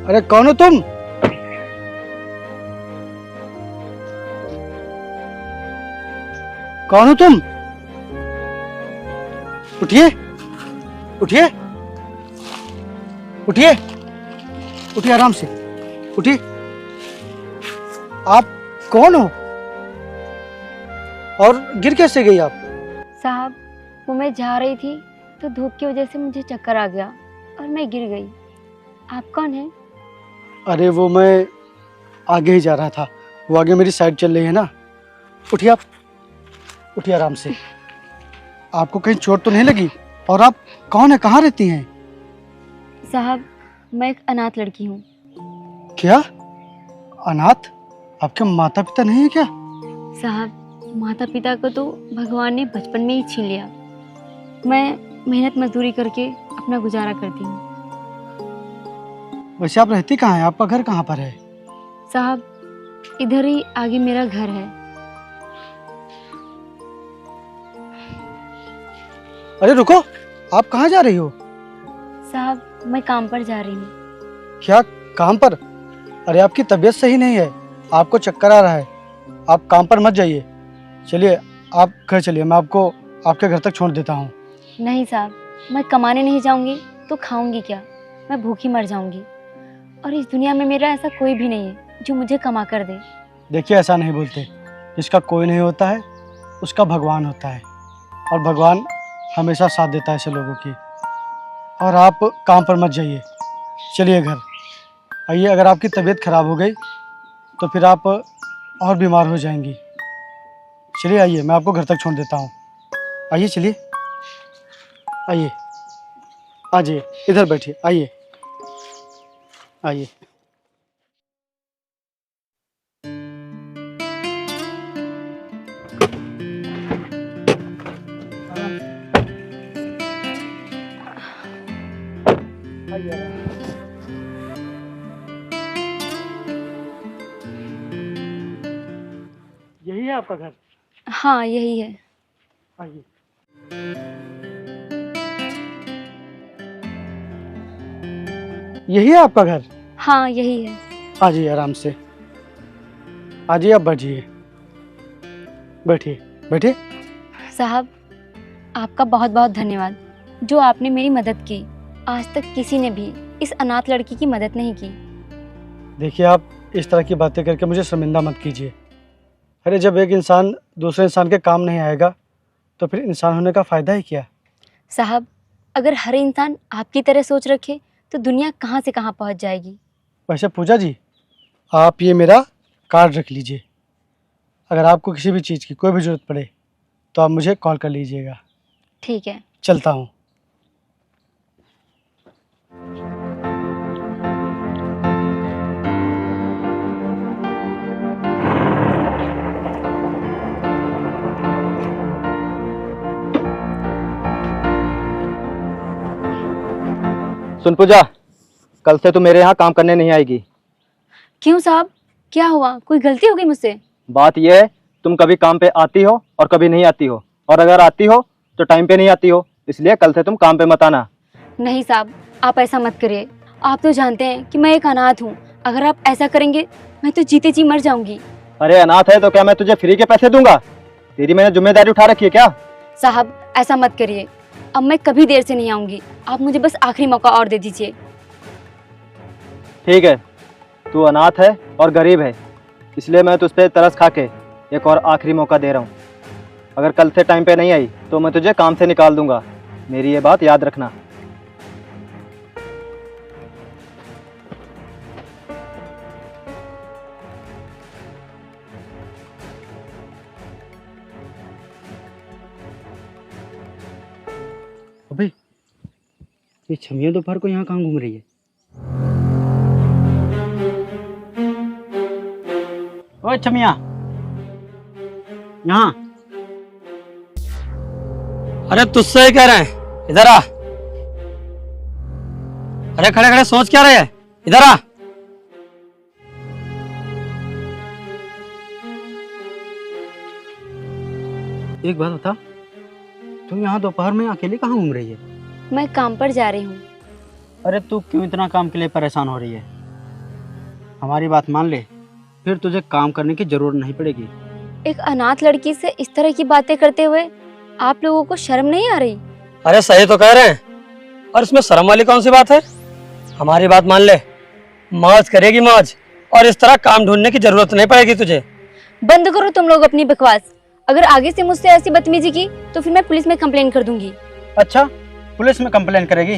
अरे कौन हो तुम? कौन हो तुम? उठिए, उठिए, उठिए, उठिए आराम से, उठिए। आप कौन हो और गिर कैसे गई आप? साहब, वो मैं जा रही थी तो धूप की वजह से मुझे चक्कर आ गया और मैं गिर गई। आप कौन हैं? अरे वो मैं आगे ही जा रहा था, वो आगे मेरी साइड चल रही है ना। उठिए आप, उठिए आराम से। आपको कहीं चोट तो नहीं लगी? और आप कौन है, कहाँ रहती हैं? साहब, मैं एक अनाथ लड़की हूँ। क्या अनाथ? आपके माता पिता नहीं है क्या? साहब, माता पिता को तो भगवान ने बचपन में ही छीन लिया। मैं मेहनत मजदूरी करके अपना गुजारा करती हूँ। वैसे आप रहती कहाँ हैं? आपका घर कहाँ पर है? साहब, इधर ही आगे मेरा घर है। अरे रुको, आप कहाँ जा रही हो? साहब, मैं काम पर जा रही हूँ। क्या काम पर? अरे आपकी तबीयत सही नहीं है, आपको चक्कर आ रहा है, आप काम पर मत जाइए। चलिए आप घर चलिए, मैं आपको आपके घर तक छोड़ देता हूँ। नहीं साहब, मैं कमाने नहीं जाऊंगी तो खाऊंगी क्या? मैं भूखी मर जाऊंगी। और इस दुनिया में मेरा ऐसा कोई भी नहीं है जो मुझे कमा कर दे। देखिए ऐसा नहीं बोलते, जिसका कोई नहीं होता है उसका भगवान होता है, और भगवान हमेशा साथ देता है ऐसे लोगों की। और आप काम पर मत जाइए, चलिए घर आइए। अगर आपकी तबीयत खराब हो गई तो फिर आप और बीमार हो जाएंगी। चलिए आइए, मैं आपको घर तक छोड़ देता हूँ। आइए चलिए, आइए, आ जाइए, इधर बैठिए, आइए आइए। यही है आपका घर? हाँ, यही है। आइए। यही है आपका घर? हाँ, यही है। आ जाइए आराम से, आ जाइए, आप बैठिए, बैठिए बैठिए। साहब, आपका बहुत बहुत धन्यवाद जो आपने मेरी मदद की। आज तक किसी ने भी इस अनाथ लड़की की मदद नहीं की। देखिए आप इस तरह की बातें करके मुझे शर्मिंदा मत कीजिए। अरे जब एक इंसान दूसरे इंसान के काम नहीं आएगा तो फिर इंसान होने का फ़ायदा ही क्या? साहब, अगर हर इंसान आपकी तरह सोच रखे तो दुनिया कहाँ से कहाँ पहुँच जाएगी। वैसे पूजा जी, आप ये मेरा कार्ड रख लीजिए। अगर आपको किसी भी चीज़ की कोई भी ज़रूरत पड़े तो आप मुझे कॉल कर लीजिएगा। ठीक है। चलता हूँ। सुन पूजा, कल से तू मेरे यहाँ काम करने नहीं आएगी। क्यों साहब, क्या हुआ? कोई गलती हो गई मुझसे? बात यह है, तुम कभी काम पे आती हो और कभी नहीं आती हो, और अगर आती हो तो टाइम पे नहीं आती हो, इसलिए कल से तुम काम पे मत आना। नहीं साहब, आप ऐसा मत करिए। आप तो जानते हैं कि मैं एक अनाथ हूँ। अगर आप ऐसा करेंगे मैं तो जीते जी मर जाऊंगी। अरे अनाथ है तो क्या मैं तुझे फ्री के पैसे दूंगा? तेरी मैंने जिम्मेदारी उठा रखी है क्या? साहब, ऐसा मत करिए। अब मैं कभी देर से नहीं आऊंगी। आप मुझे बस आखिरी मौका और दे दीजिए। ठीक है, तू अनाथ है और गरीब है, इसलिए मैं तुझ पे तरस खा के एक और आखिरी मौका दे रहा हूँ। अगर कल से टाइम पे नहीं आई तो मैं तुझे काम से निकाल दूंगा। मेरी ये बात याद रखना। अबे ये छमिया दोपहर को यहाँ कहाँ घूम रही है? ओए छमिया, यहाँ। अरे तुझसे ही कह रहे हैं, इधर आ। अरे खड़े खड़े सोच क्या रहे हैं, इधर आ। एक बात बता, तुम यहाँ दोपहर में अकेले कहाँ घूम रही है? मैं काम पर जा रही हूँ। अरे तू क्यों इतना काम के लिए परेशान हो रही है? हमारी बात मान ले, फिर तुझे काम करने की जरूरत नहीं पड़ेगी। एक अनाथ लड़की से इस तरह की बातें करते हुए आप लोगों को शर्म नहीं आ रही? अरे सही तो कह रहे हैं, और इसमें शर्म वाली कौन सी बात है? हमारी बात मान ले, मौज करेगी मौज, और इस तरह काम ढूंढने की जरूरत नहीं पड़ेगी तुझे। बंद करो तुम लोग अपनी बकवास। अगर आगे से मुझसे ऐसी बदतमीजी की तो फिर मैं पुलिस में कंप्लेन कर दूंगी। अच्छा, पुलिस में कंप्लेन करेगी?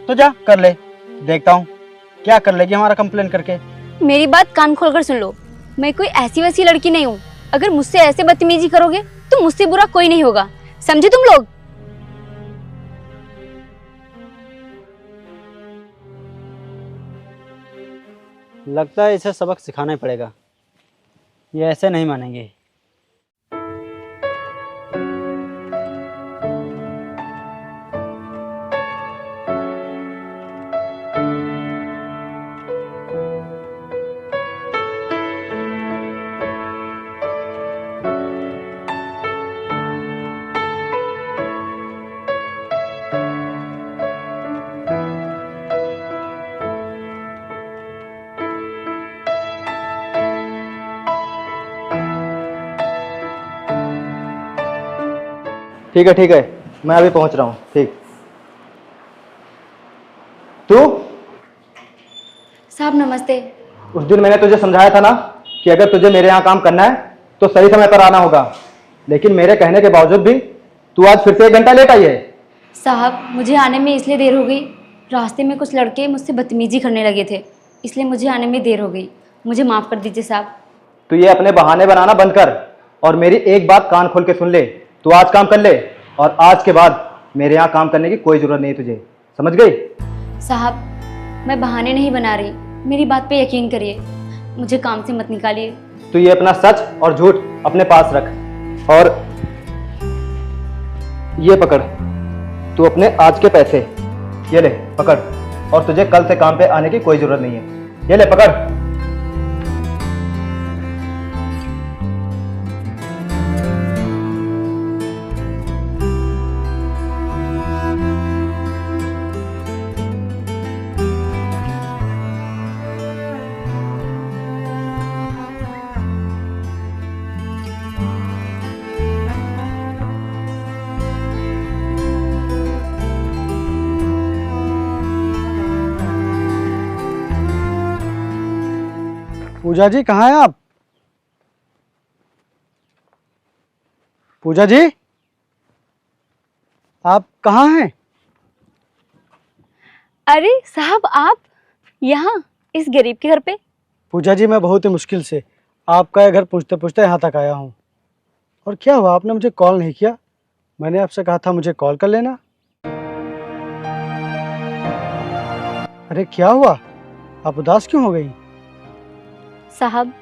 तो जा कर ले, देखता हूँ क्या कर लेगी हमारा कंप्लेन करके। मेरी बात कान खोलकर सुन लो, मैं कोई ऐसी वैसी लड़की नहीं हूँ। अगर मुझसे ऐसे बदतमीजी करोगे तो मुझसे बुरा कोई नहीं होगा, समझे तुम लोग? लगता है इसे सबक सिखाना ही पड़ेगा, ये ऐसे नहीं मानेंगे। ठीक है, मैं अभी पहुंच रहा हूँ। ठीक। तू? साहब नमस्ते। उस दिन मैंने तुझे समझाया था ना कि अगर तुझे मेरे यहाँ काम करना है तो सही समय पर आना होगा, लेकिन मेरे कहने के बावजूद भी तू आज फिर से 1 घंटा लेट आई है। साहब मुझे आने में इसलिए देर हो गई, रास्ते में कुछ लड़के मुझसे बदतमीजी करने लगे थे, इसलिए मुझे आने में देर हो गई। मुझे माफ़ कर दीजिए साहब। तू ये अपने बहाने बनाना बंद कर और मेरी एक बात कान खोल के सुन ले। तू आज काम कर ले और आज के बाद मेरे यहाँ काम करने की कोई जरूरत नहीं तुझे, समझ गई? साहब मैं बहाने नहीं बना रही, मेरी बात पे यकीन करिए, मुझे काम से मत निकालिए। तू ये अपना सच और झूठ अपने पास रख और ये पकड़, तू अपने आज के पैसे ये ले पकड़, और तुझे कल से काम पे आने की कोई जरूरत नहीं है। ये ले पकड़। पूजा जी कहाँ हैं आप? पूजा जी आप कहाँ हैं? अरे साहब आप यहाँ इस गरीब के घर पे? पूजा जी मैं बहुत ही मुश्किल से आपका ये घर पूछते पूछते यहाँ तक आया हूँ। और क्या हुआ, आपने मुझे कॉल नहीं किया? मैंने आपसे कहा था मुझे कॉल कर लेना। अरे क्या हुआ, आप उदास क्यों हो गई? साहब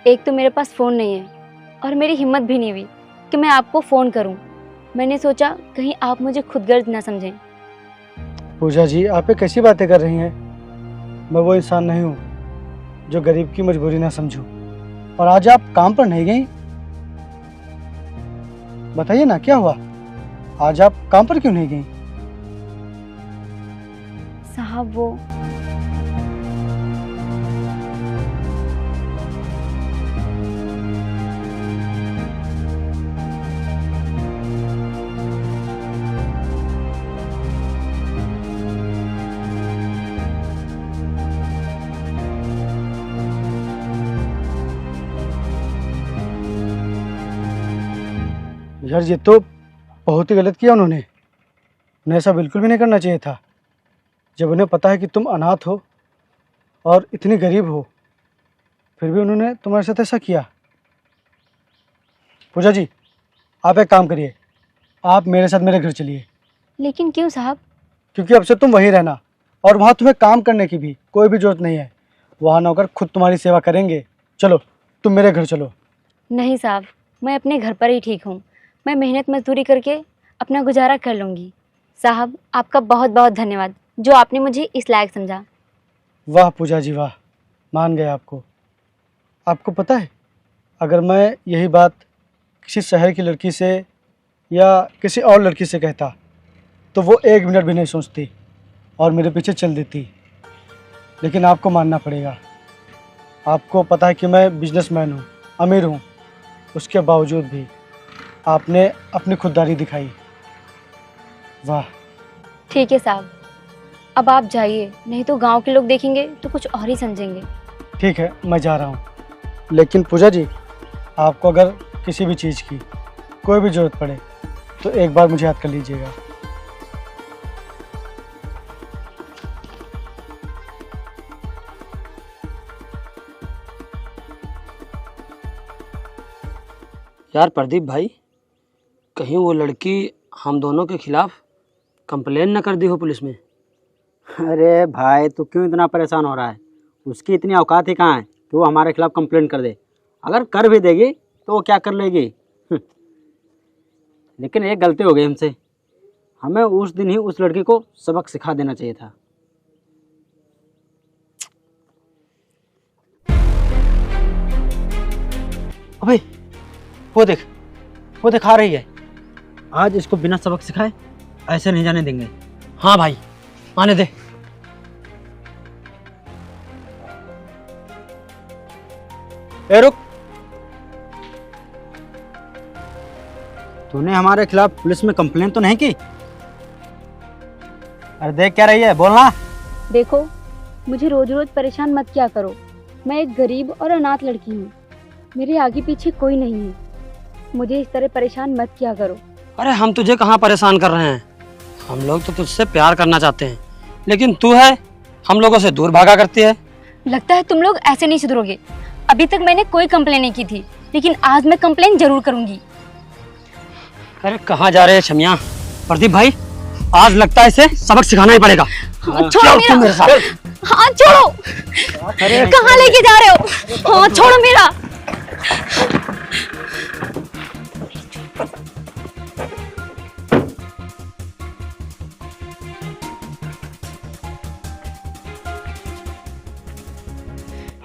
एक तो मेरे पास फ़ोन नहीं है और मेरी हिम्मत भी नहीं हुई कि मैं आपको फ़ोन करूं। मैंने सोचा कहीं आप मुझे खुदगर्ज ना समझें। पूजा जी आप ये कैसी बातें कर रही हैं? मैं वो इंसान नहीं हूँ जो गरीब की मजबूरी ना समझूं। और आज आप काम पर नहीं गई, बताइए ना क्या हुआ, आज आप काम पर क्यों नहीं गई? साहब वो यार ये तो बहुत ही गलत किया उन्होंने ऐसा बिल्कुल भी नहीं करना चाहिए था। जब उन्हें पता है कि तुम अनाथ हो और इतनी गरीब हो, फिर भी उन्होंने तुम्हारे साथ ऐसा किया। पूजा जी आप एक काम करिए, आप मेरे साथ मेरे घर चलिए। लेकिन क्यों साहब? क्योंकि अब से तुम वहीं रहना और वहाँ तुम्हें काम करने की भी कोई भी जरूरत नहीं है। वहाँ नौकर खुद तुम्हारी सेवा करेंगे। चलो तुम मेरे घर चलो। नहीं साहब, मैं अपने घर पर ही ठीक हूँ। मैं मेहनत मजदूरी करके अपना गुजारा कर लूँगी। साहब आपका बहुत बहुत धन्यवाद। जो आपने मुझे इस लायक समझा। वाह पूजा जी वाह, मान गए आपको। आपको पता है, अगर मैं यही बात किसी शहर की लड़की से या किसी और लड़की से कहता तो वो 1 मिनट भी नहीं सोचती और मेरे पीछे चल देती। लेकिन आपको मानना पड़ेगा। आपको पता है कि मैं बिजनेसमैन हूँ, अमीर हूँ, उसके बावजूद भी आपने अपनी खुददारी दिखाई। वाह। ठीक है साहब, अब आप जाइए, नहीं तो गांव के लोग देखेंगे तो कुछ और ही समझेंगे। ठीक है, मैं जा रहा हूँ। लेकिन पूजा जी, आपको अगर किसी भी चीज़ की कोई भी ज़रूरत पड़े तो एक बार मुझे याद कर लीजिएगा। यार प्रदीप भाई, कहीं वो लड़की हम दोनों के खिलाफ कंप्लेन न कर दी हो पुलिस में। अरे भाई, तू क्यों इतना परेशान हो रहा है? उसकी इतनी औकात ही कहाँ है कि वो हमारे खिलाफ कंप्लेंट कर दे। अगर कर भी देगी तो वो क्या कर लेगी। लेकिन एक गलती हो गई हमसे। हमें उस दिन ही उस लड़की को सबक सिखा देना चाहिए था। अबे वो देख, वो दिखा रही है। आज इसको बिना सबक सिखाए ऐसे नहीं जाने देंगे। हाँ भाई, आने दे। ए रुक, तूने हमारे खिलाफ पुलिस में कंप्लेन तो नहीं की? अरे देख क्या रही है, बोलना। देखो, मुझे रोज रोज परेशान मत किया करो। मैं एक गरीब और अनाथ लड़की हूँ, मेरे आगे पीछे कोई नहीं है। मुझे इस तरह परेशान मत किया करो। अरे हम तुझे कहाँ परेशान कर रहे हैं, हम लोग तो तुझसे प्यार करना चाहते हैं, लेकिन तू है हम लोगों से दूर भागा करती है। लगता है तुम लोग ऐसे नहीं सुधरोगे। अभी तक मैंने कोई कंप्लेन नहीं की थी, लेकिन आज मैं कंप्लेन जरूर करूंगी। अरे कहाँ जा रहे हैं शमिया? प्रदीप भाई, आज लगता है इसे सबक सिखाना ही पड़ेगा। हाँ, क्या छोड़ो तुम मेरे मेरा। साथ? हाँ छोड़ो, कहाँ लेके जा रहे हो? हाँ छोड़ो मेरा।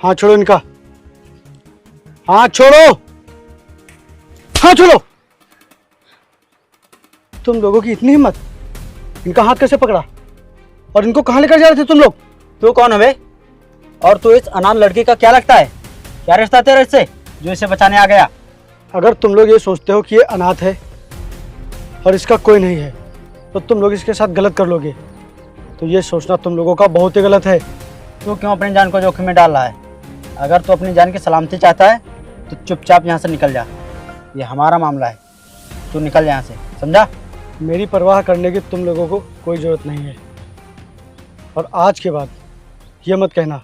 हाँ छोड़ो इनका, हाँ छोड़ो, हाँ छोड़ो। तुम लोगों की इतनी हिम्मत, इनका हाथ कैसे पकड़ा और इनको कहाँ लेकर जा रहे थे तुम लोग? तू कौन है बे? और तू इस अनाथ लड़की का क्या लगता है? क्या रिश्ता तेरा इससे जो इसे बचाने आ गया? अगर तुम लोग ये सोचते हो कि ये अनाथ है और इसका कोई नहीं है तो तुम लोग इसके साथ गलत कर लोगे। तो ये सोचना तुम लोगों का बहुत ही गलत है। तू क्यों अपनी जान को जोखिम में डाल रहा है? अगर तू अपनी जान की सलामती चाहता है तो चुपचाप यहाँ से निकल जा। ये हमारा मामला है, तू निकल जा यहाँ से, समझा? मेरी परवाह करने की तुम लोगों को कोई ज़रूरत नहीं है। और आज के बाद ये मत कहना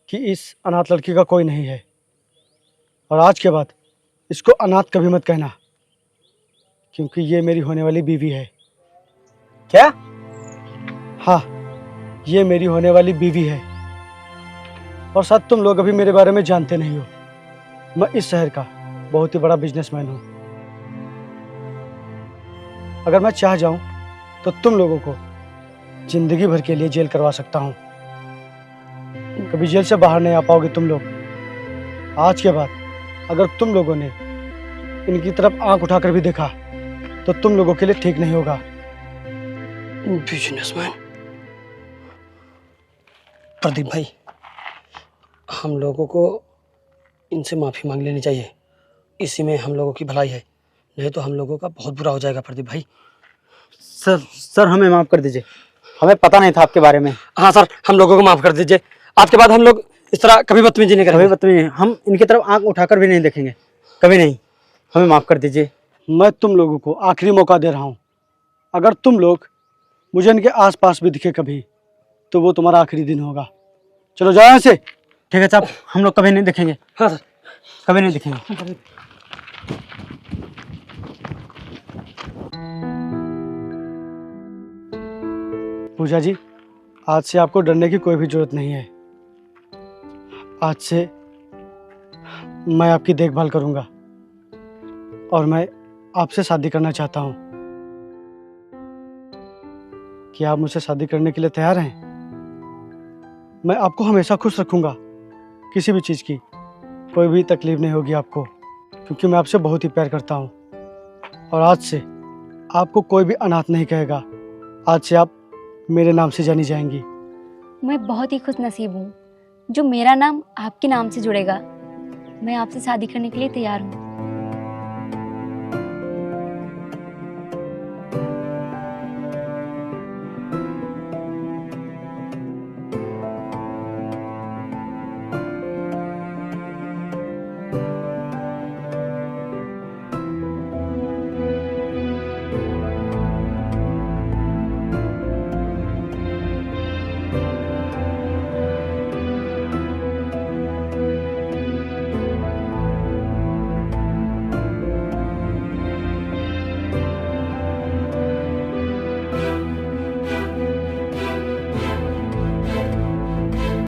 कि इस अनाथ लड़की का कोई नहीं है। और आज के बाद इसको अनाथ कभी मत कहना, क्योंकि ये मेरी होने वाली बीवी है। क्या? हाँ, ये मेरी होने वाली बीवी है। और साथ तुम लोग अभी मेरे बारे में जानते नहीं हो। मैं इस शहर का बहुत ही बड़ा बिजनेसमैन हूँ। अगर मैं चाह जाऊं तो तुम लोगों को जिंदगी भर के लिए जेल करवा सकता हूं। कभी जेल से बाहर नहीं आ पाओगे तुम लोग। आज के बाद अगर तुम लोगों ने इनकी तरफ आंख उठाकर भी देखा तो तुम लोगों के लिए ठीक नहीं होगा। बिजनेसमैन प्रदीप भाई, हम लोगों को इनसे माफ़ी मांग लेनी चाहिए। इसी में हम लोगों की भलाई है, नहीं तो हम लोगों का बहुत बुरा हो जाएगा प्रदीप भाई। सर हमें माफ़ कर दीजिए, हमें पता नहीं था आपके बारे में। हाँ सर, हम लोगों को माफ़ कर दीजिए। आज के बाद हम लोग इस तरह कभी बदतमीजी नहीं कभी करेंगे। बदतमीजी, हम इनकी तरफ आंख उठाकर भी नहीं देखेंगे, कभी नहीं। हमें माफ़ कर दीजिए। मैं तुम लोगों को आखिरी मौका दे रहा हूं। अगर तुम लोग मुझे इनके आसपास भी दिखे कभी तो वो तुम्हारा आखिरी दिन होगा। चलो जाओ यहाँ से। ठीक है साहब, हम लोग कभी नहीं देखेंगे, हाँ सर। कभी नहीं दिखेंगे। पूजा जी, आज से आपको डरने की कोई भी जरूरत नहीं है। आज से मैं आपकी देखभाल करूंगा और मैं आपसे शादी करना चाहता हूं। कि आप मुझसे शादी करने के लिए तैयार हैं? मैं आपको हमेशा खुश रखूंगा, किसी भी चीज़ की कोई भी तकलीफ नहीं होगी आपको, क्योंकि मैं आपसे बहुत ही प्यार करता हूँ। और आज से आपको कोई भी अनाथ नहीं कहेगा, आज से आप मेरे नाम से जानी जाएंगी। मैं बहुत ही खुश नसीब हूँ जो मेरा नाम आपके नाम से जुड़ेगा। मैं आपसे शादी करने के लिए तैयार हूँ।